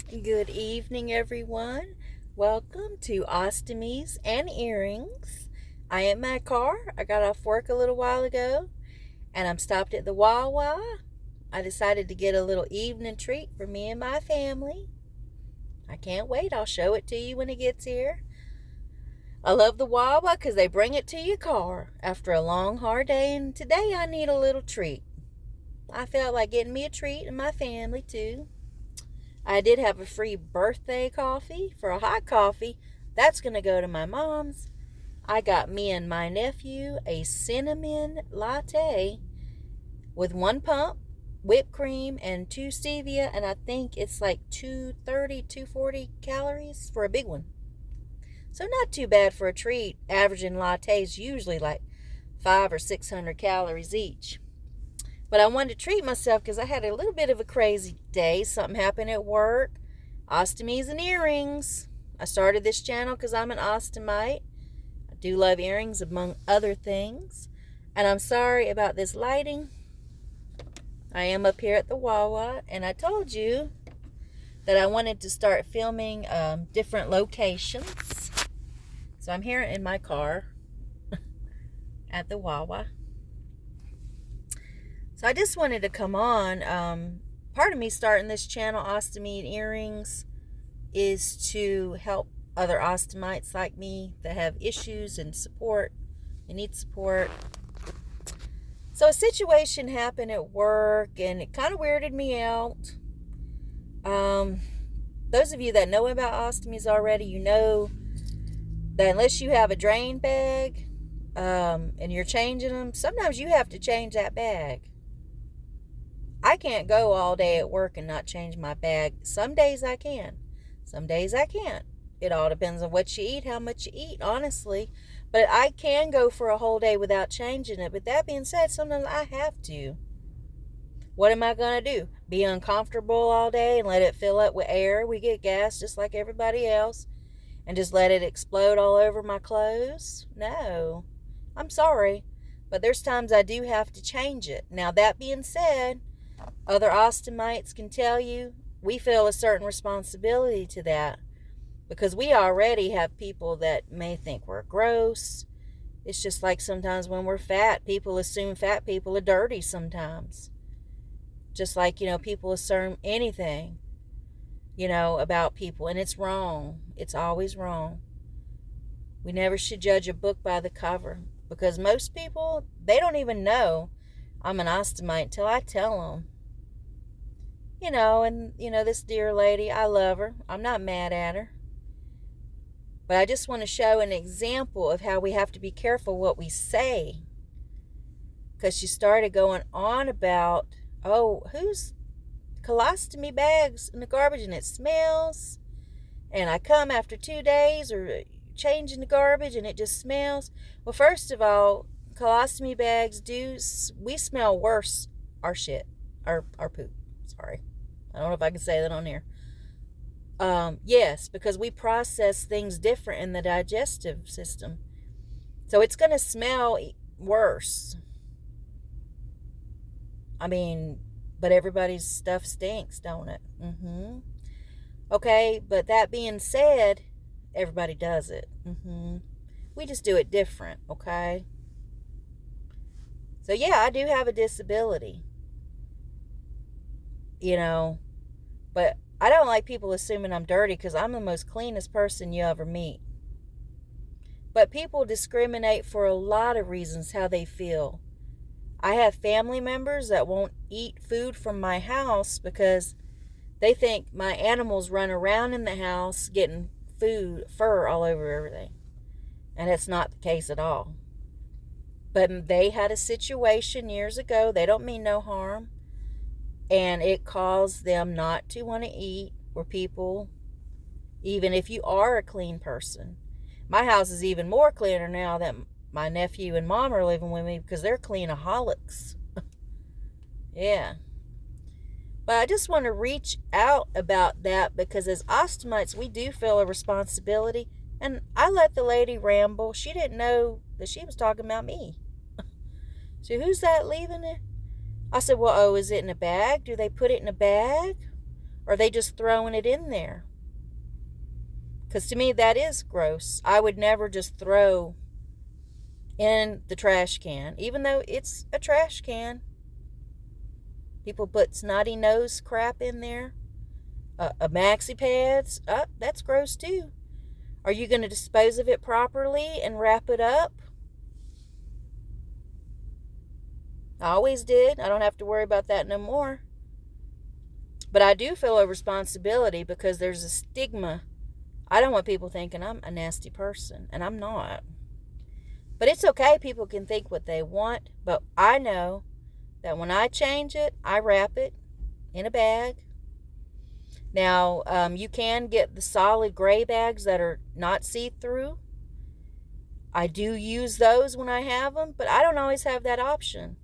Good evening, everyone. Welcome to Ostomies and Earrings. I am in my car. I got off work a little while ago and I'm stopped at the Wawa. I decided to get a little evening treat for me and my family. I can't wait. I'll show it to you when it gets here. I love the Wawa because they bring it to your car after a long, hard day, and today I need a little treat. I felt like getting me a treat and my family too. I did have a free birthday coffee. For a hot coffee, that's going to go to my mom's. I got me and my nephew a cinnamon latte with 1 pump, whipped cream, and 2 stevia, and I think it's like 230, 240 calories for a big one. So not too bad for a treat, averaging lattes usually like 500 or 600 calories each. But I wanted to treat myself because I had a little bit of a crazy day. Something happened at work. Ostomies and earrings. I started this channel because I'm an ostomite. I do love earrings among other things. And I'm sorry about this lighting. I am up here at the Wawa, and I told you that I wanted to start filming different locations. So I'm here in my car at the Wawa. So I just wanted to come on. Part of me starting this channel, Ostomy and Earrings, is to help other ostomites like me that have issues and support and need support. So a situation happened at work and it kind of weirded me out. Those of you that know about ostomies already, you know that unless you have a drain bag and you're changing them, sometimes you have to change that bag. I can't go all day at work and not change my bag. Some days I can. Some days I can't. It all depends on what you eat, how much you eat, honestly. But I can go for a whole day without changing it. But that being said, sometimes I have to. What am I going to do? Be uncomfortable all day and let it fill up with air? We get gas just like everybody else. And just let it explode all over my clothes? No. I'm sorry. But there's times I do have to change it. Now, that being said, other ostomites can tell you we feel a certain responsibility to that because we already have people that may think we're gross. It's just like sometimes when we're fat, people assume fat people are dirty sometimes. Just like, people assume anything, about people, and it's wrong. It's always wrong. We never should judge a book by the cover because most people, they don't even know I'm an ostomite until I tell them. This dear lady, I love her. I'm not mad at her. But I just want to show an example of how we have to be careful what we say. Because she started going on about, who's colostomy bags in the garbage and it smells. And I come after 2 days or changing the garbage and it just smells. Well, first of all, colostomy bags we smell worse our shit, our poop. Sorry. I don't know if I can say that on here. Yes, because we process things different in the digestive system. So it's going to smell worse. But everybody's stuff stinks, don't it? Okay, but that being said, everybody does it. We just do it different, okay? So yeah, I do have a disability. But I don't like people assuming I'm dirty because I'm the most cleanest person you ever meet. But people discriminate for a lot of reasons how they feel. I have family members that won't eat food from my house because they think my animals run around in the house getting fur all over everything. And that's not the case at all. But they had a situation years ago. They don't mean no harm. And it caused them not to want to eat, or people, even if you are a clean person. My house is even more cleaner now that my nephew and mom are living with me because they're cleanaholics. Yeah. But I just want to reach out about that because as ostomites, we do feel a responsibility. And I let the lady ramble. She didn't know that she was talking about me. So who's that leaving it? I said, well, is it in a bag? Do they put it in a bag? Or are they just throwing it in there? Because to me, that is gross. I would never just throw in the trash can, even though it's a trash can. People put snotty nose crap in there. A maxi pads, that's gross too. Are you going to dispose of it properly and wrap it up? I always did. I don't have to worry about that no more. But I do feel a responsibility because there's a stigma. I don't want people thinking I'm a nasty person, and I'm not. But it's okay. People can think what they want. But I know that when I change it, I wrap it in a bag. Now, you can get the solid gray bags that are not see-through. I do use those when I have them, but I don't always have that option.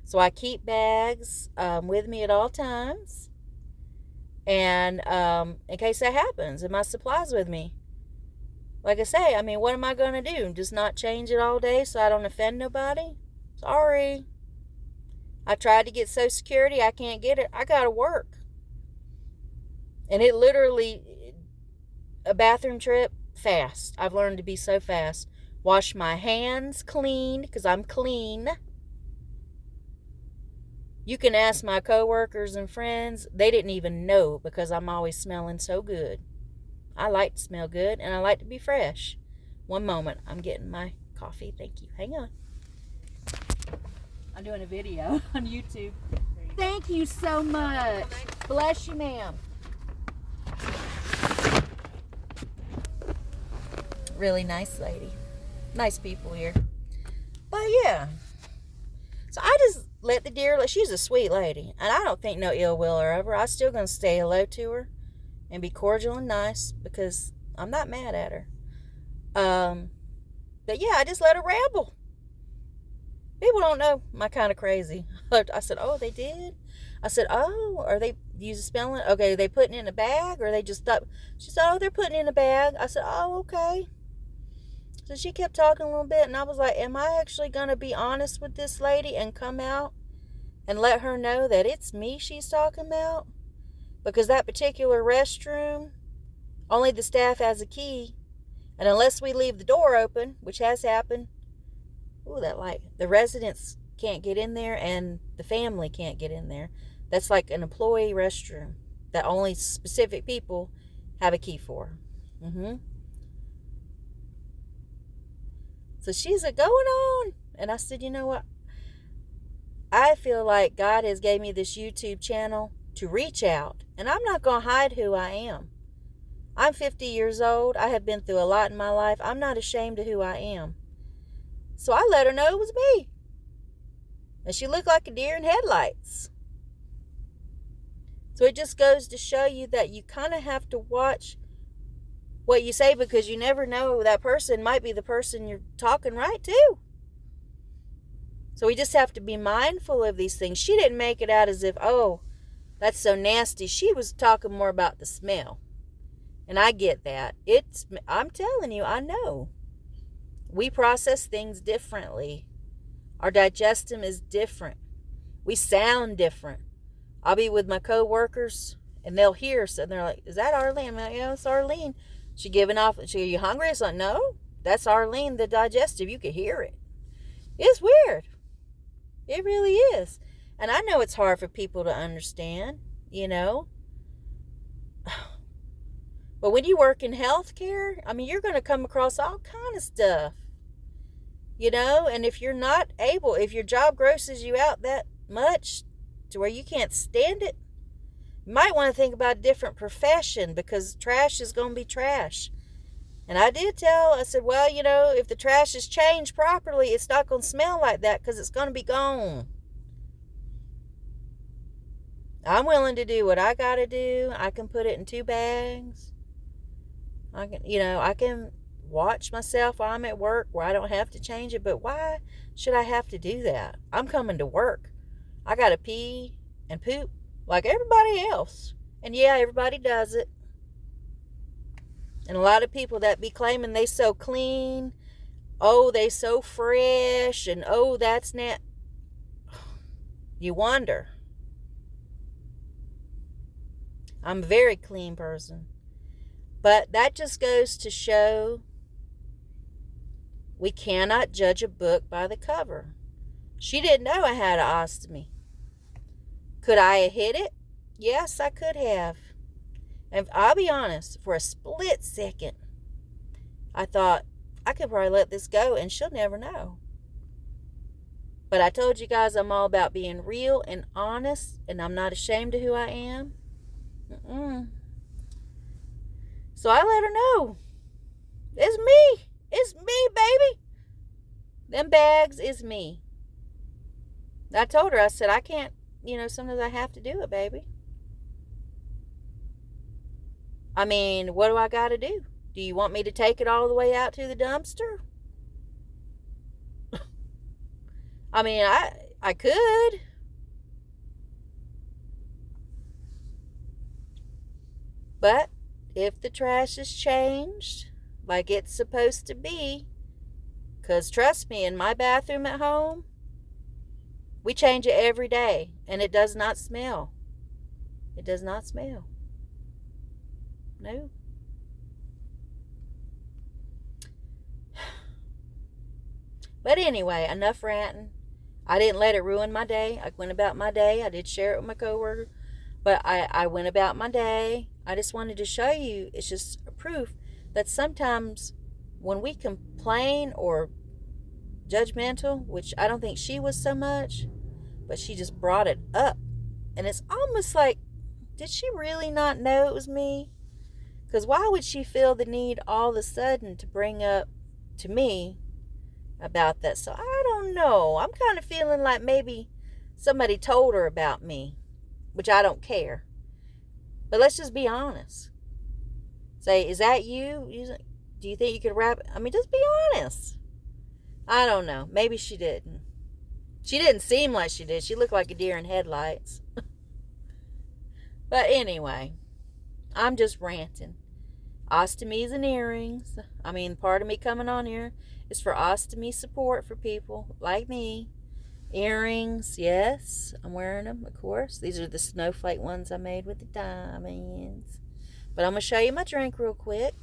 So I keep bags with me at all times. And in case that happens, and my supplies with me. Like I say, I mean, what am I going to do? Just not change it all day so I don't offend nobody? Sorry. I tried to get Social Security. I can't get it. I got to work. And it literally, a bathroom trip, fast. I've learned to be so fast. Wash my hands clean, because I'm clean. You can ask my coworkers and friends. They didn't even know because I'm always smelling so good. I like to smell good, and I like to be fresh. One moment. I'm getting my coffee. Thank you. Hang on. I'm doing a video on YouTube. Thank you so much. Bless you, ma'am. Really nice lady. Nice people here. But yeah. So I just let the deer, she's a sweet lady. And I don't think no ill will or ever. I'm still going to say hello to her and be cordial and nice because I'm not mad at her. But yeah, I just let her ramble. People don't know my kind of crazy. I said, oh, they did? I said, oh, are they using spelling? Okay, are they putting it in a bag or they just thought? She said, oh, they're putting it in a bag. I said, oh, okay. So she kept talking a little bit, and I was like, am I actually going to be honest with this lady and come out and let her know that it's me she's talking about? Because that particular restroom, only the staff has a key. And unless we leave the door open, which has happened, ooh, that light, the residents can't get in there and the family can't get in there. That's like an employee restroom that only specific people have a key for. So she's like, going on. And I said, you know what? I feel like God has gave me this YouTube channel to reach out. And I'm not going to hide who I am. I'm 50 years old. I have been through a lot in my life. I'm not ashamed of who I am. So I let her know it was me. And she looked like a deer in headlights. So it just goes to show you that you kind of have to watch what you say because you never know, that person might be the person you're talking right to. So we just have to be mindful of these things. She didn't make it out as if, oh, that's so nasty. She was talking more about the smell. And I get that. I'm telling you, I know. We process things differently. Our digestion is different. We sound different. I'll be with my coworkers and they'll hear, so they're like, is that Arlene? I'm like, yeah, it's Arlene. She giving off, are you hungry? It's like, no, that's Arlene, the digestive. You could hear it. It's weird. It really is. And I know it's hard for people to understand, you know. But when you work in healthcare, I mean, you're going to come across all kind of stuff, you know. And if you're not able, if your job grosses you out that much to where you can't stand it, you might want to think about a different profession because trash is going to be trash. And I said, well, you know, if the trash is changed properly, it's not going to smell like that because it's going to be gone. I'm willing to do what I got to do. I can put it in 2 bags. I can watch myself while I'm at work where I don't have to change it. But why should I have to do that? I'm coming to work. I got to pee and poop like everybody else. And yeah, everybody does it. And a lot of people that be claiming they so clean, oh, they so fresh, and oh, that's not. You wonder. I'm a very clean person. But that just goes to show we cannot judge a book by the cover. She didn't know I had an ostomy. Could I have hit it? Yes, I could have. And I'll be honest, for a split second, I thought I could probably let this go and she'll never know. But I told you guys I'm all about being real and honest, and I'm not ashamed of who I am. So I let her know. It's me. It's me, baby. Them bags is me. I told her, I said, I can't, sometimes I have to do it, baby. I mean, what do I got to do? Do you want me to take it all the way out to the dumpster? I mean, I could. But if the trash is changed like it's supposed to be, because trust me, in my bathroom at home, we change it every day, and it does not smell. It does not smell. No. But anyway, enough ranting. I didn't let it ruin my day. I went about my day. I did share it with my coworker, but I went about my day. I just wanted to show you, it's just a proof that sometimes when we complain or judgmental, which I don't think she was so much, but she just brought it up. And it's almost like, did she really not know it was me? Because why would she feel the need all of a sudden to bring up to me about that? So I don't know. I'm kind of feeling like maybe somebody told her about me, which I don't care. But let's just be honest. Say, is that you? Do you think you could wrap it? I mean, just be honest. I don't know. Maybe she didn't. She didn't seem like she did. She looked like a deer in headlights. But anyway, I'm just ranting. Ostomies and earrings. I mean, part of me coming on here is for ostomy support for people like me. Earrings, yes, I'm wearing them, of course. These are the snowflake ones I made with the diamonds. But I'm going to show you my drink real quick.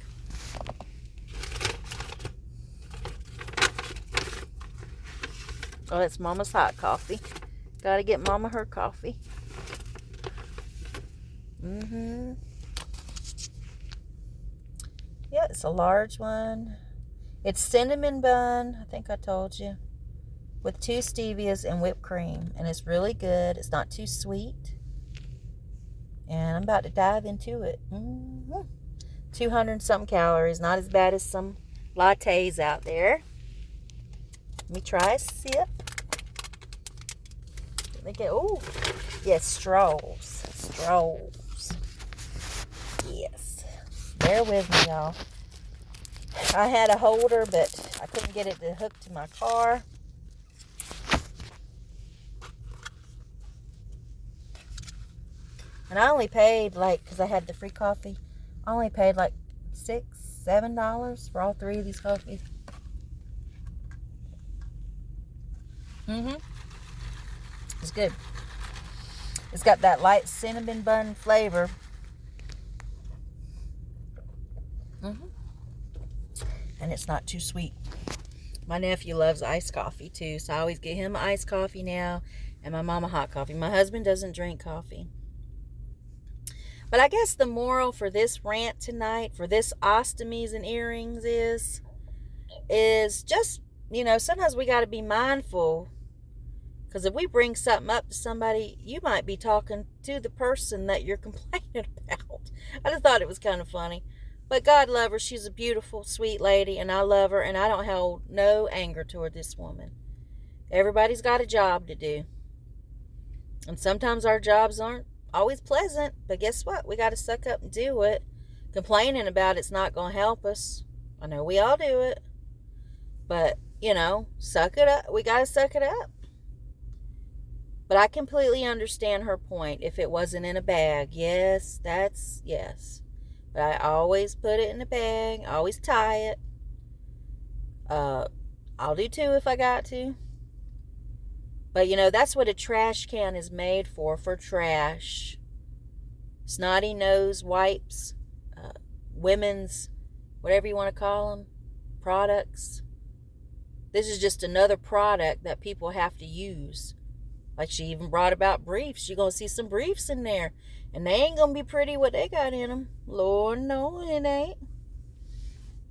Oh, it's Mama's hot coffee. Gotta get Mama her coffee. Yeah, it's a large one. It's cinnamon bun, I think I told you, with 2 stevias and whipped cream. And it's really good. It's not too sweet. And I'm about to dive into it. 200 something calories. Not as bad as some lattes out there. Let me try a sip. Oh, yes, straws. Straws. Yes. Bear with me, y'all. I had a holder, but I couldn't get it to hook to my car. And I only paid, because I had the free coffee, I only paid $6, $7 for all 3 of these coffees. It's good. It's got that light cinnamon bun flavor. And it's not too sweet. My nephew loves iced coffee too, so I always get him iced coffee now and my mama hot coffee. My husband doesn't drink coffee. But I guess the moral for this rant tonight, for this ostomies and earrings is just, sometimes we got to be mindful. Because if we bring something up to somebody, you might be talking to the person that you're complaining about. I just thought it was kind of funny. But God love her. She's a beautiful, sweet lady, and I love her, and I don't hold no anger toward this woman. Everybody's got a job to do. And sometimes our jobs aren't always pleasant, but guess what? We got to suck up and do it. Complaining about it's not going to help us. I know we all do it. But, suck it up. We got to suck it up. But I completely understand her point. If it wasn't in a bag, yes. But I always put it in a bag. I always tie it. I'll do 2 if I got to. But, that's what a trash can is made for trash. snotty nose wipes, women's, whatever you want to call them, products. This is just another product that people have to use. Like she even brought about briefs. You're going to see some briefs in there. And they ain't going to be pretty what they got in them. Lord, no, it ain't.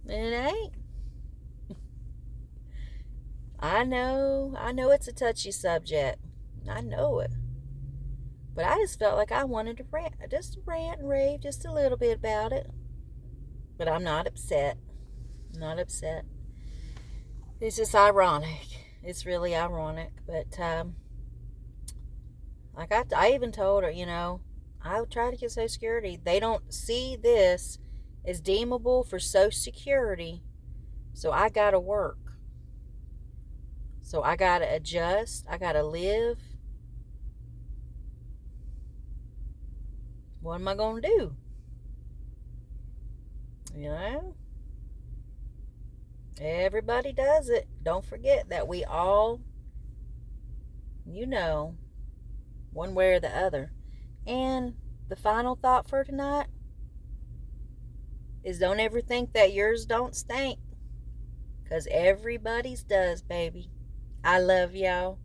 It ain't. I know it's a touchy subject. I know it. But I just felt like I wanted to rant and rave just a little bit about it. But I'm not upset. Not upset. It's just ironic. It's really ironic. But, like I even told her, I would try to get Social Security. They don't see this as deemable for Social Security. So I got to work. So I got to adjust. I got to live. What am I going to do? Everybody does it. Don't forget that we all, one way or the other. And the final thought for tonight is don't ever think that yours don't stink. Because everybody's does, baby. I love y'all.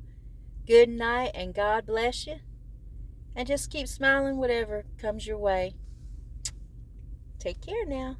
Good night and God bless you. And just keep smiling whatever comes your way. Take care now.